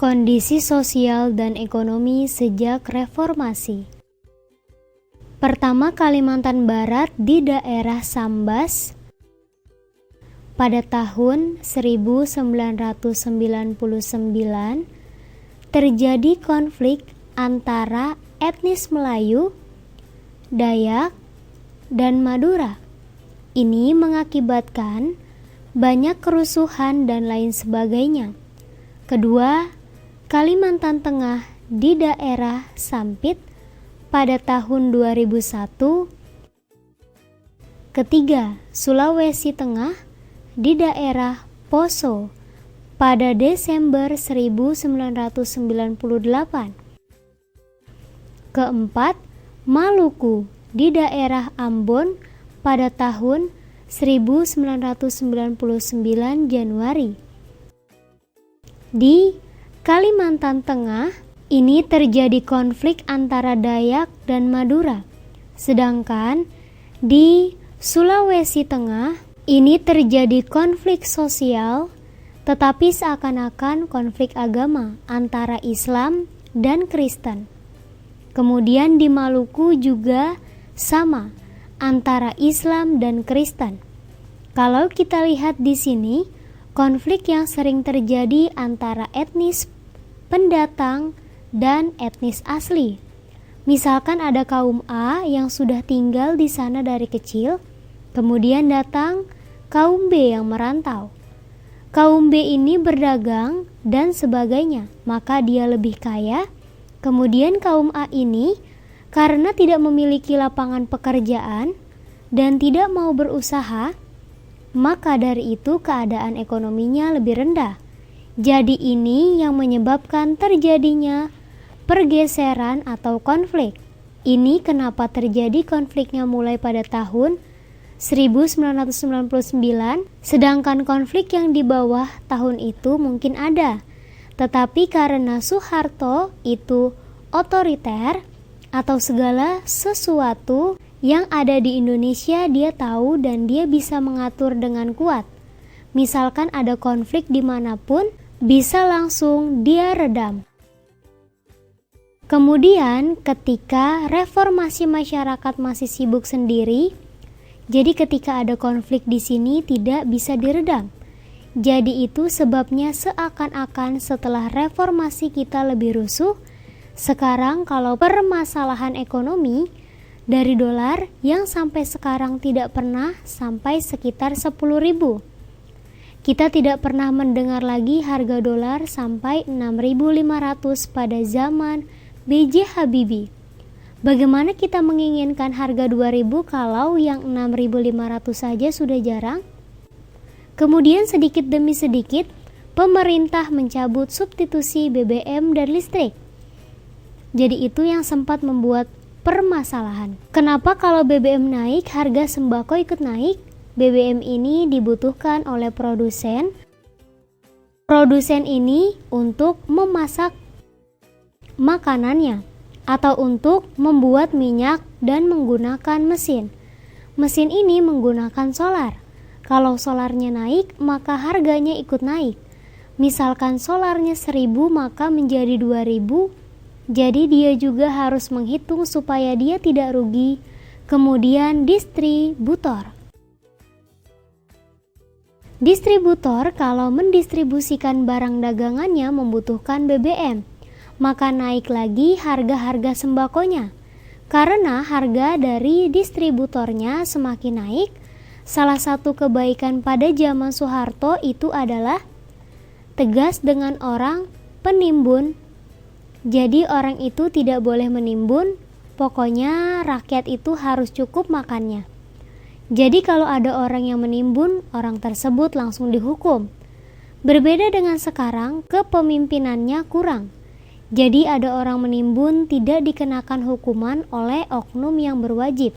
Kondisi sosial dan ekonomi sejak reformasi. Pertama, Kalimantan Barat di daerah Sambas pada tahun 1999 terjadi konflik antara etnis Melayu, Dayak, dan Madura. Ini mengakibatkan banyak kerusuhan dan lain sebagainya. Kedua, Kalimantan Tengah di daerah Sampit pada tahun 2001. Ketiga, Sulawesi Tengah di daerah Poso pada Desember 1998. Keempat, Maluku di daerah Ambon pada tahun 1999 Januari. Di Kalimantan Tengah, ini terjadi konflik antara Dayak dan Madura. Sedangkan di Sulawesi Tengah, ini terjadi konflik sosial, tetapi seakan-akan konflik agama antara Islam dan Kristen. Kemudian di Maluku juga sama, antara Islam dan Kristen. Kalau kita lihat di sini, konflik yang sering terjadi antara etnis pendatang dan etnis asli. Misalkan ada kaum A yang sudah tinggal di sana dari kecil, kemudian datang kaum B yang merantau. Kaum B ini berdagang dan sebagainya, maka dia lebih kaya. Kemudian kaum A ini karena tidak memiliki lapangan pekerjaan dan tidak mau berusaha, maka dari itu keadaan ekonominya lebih rendah. Jadi ini yang menyebabkan terjadinya pergeseran atau konflik. Ini kenapa terjadi konfliknya mulai pada tahun 1999, sedangkan konflik yang di bawah tahun itu mungkin ada. Tetapi karena Soeharto itu otoriter atau segala sesuatu yang ada di Indonesia dia tahu dan dia bisa mengatur dengan kuat. Misalkan ada konflik dimanapun, bisa langsung dia redam. Kemudian ketika reformasi masyarakat masih sibuk sendiri, jadi ketika ada konflik di sini tidak bisa diredam. Jadi itu sebabnya seakan-akan setelah reformasi kita lebih rusuh. Sekarang kalau permasalahan ekonomi dari dolar yang sampai sekarang tidak pernah sampai sekitar 10.000. Kita tidak pernah mendengar lagi harga dolar sampai 6.500 pada zaman B.J. Habibie. Bagaimana kita menginginkan harga 2.000 kalau yang 6.500 saja sudah jarang? Kemudian sedikit demi sedikit, pemerintah mencabut substitusi BBM dan listrik. Jadi itu yang sempat membuat permasalahan. Kenapa kalau BBM naik, harga sembako ikut naik? BBM ini dibutuhkan oleh produsen. Produsen ini untuk memasak makanannya atau untuk membuat minyak dan menggunakan mesin. Mesin ini menggunakan solar. Kalau solarnya naik, maka harganya ikut naik. Misalkan solarnya 1.000 maka menjadi 2.000. Jadi dia juga harus menghitung supaya dia tidak rugi. Kemudian distributor kalau mendistribusikan barang dagangannya membutuhkan BBM, maka naik lagi harga-harga sembakonya. Karena harga dari distributornya semakin naik, salah satu kebaikan pada zaman Soeharto itu adalah tegas dengan orang penimbun. Jadi orang itu tidak boleh menimbun, pokoknya rakyat itu harus cukup makannya. Jadi kalau ada orang yang menimbun, orang tersebut langsung dihukum. Berbeda dengan sekarang, kepemimpinannya kurang. Jadi ada orang menimbun tidak dikenakan hukuman oleh oknum yang berwajib.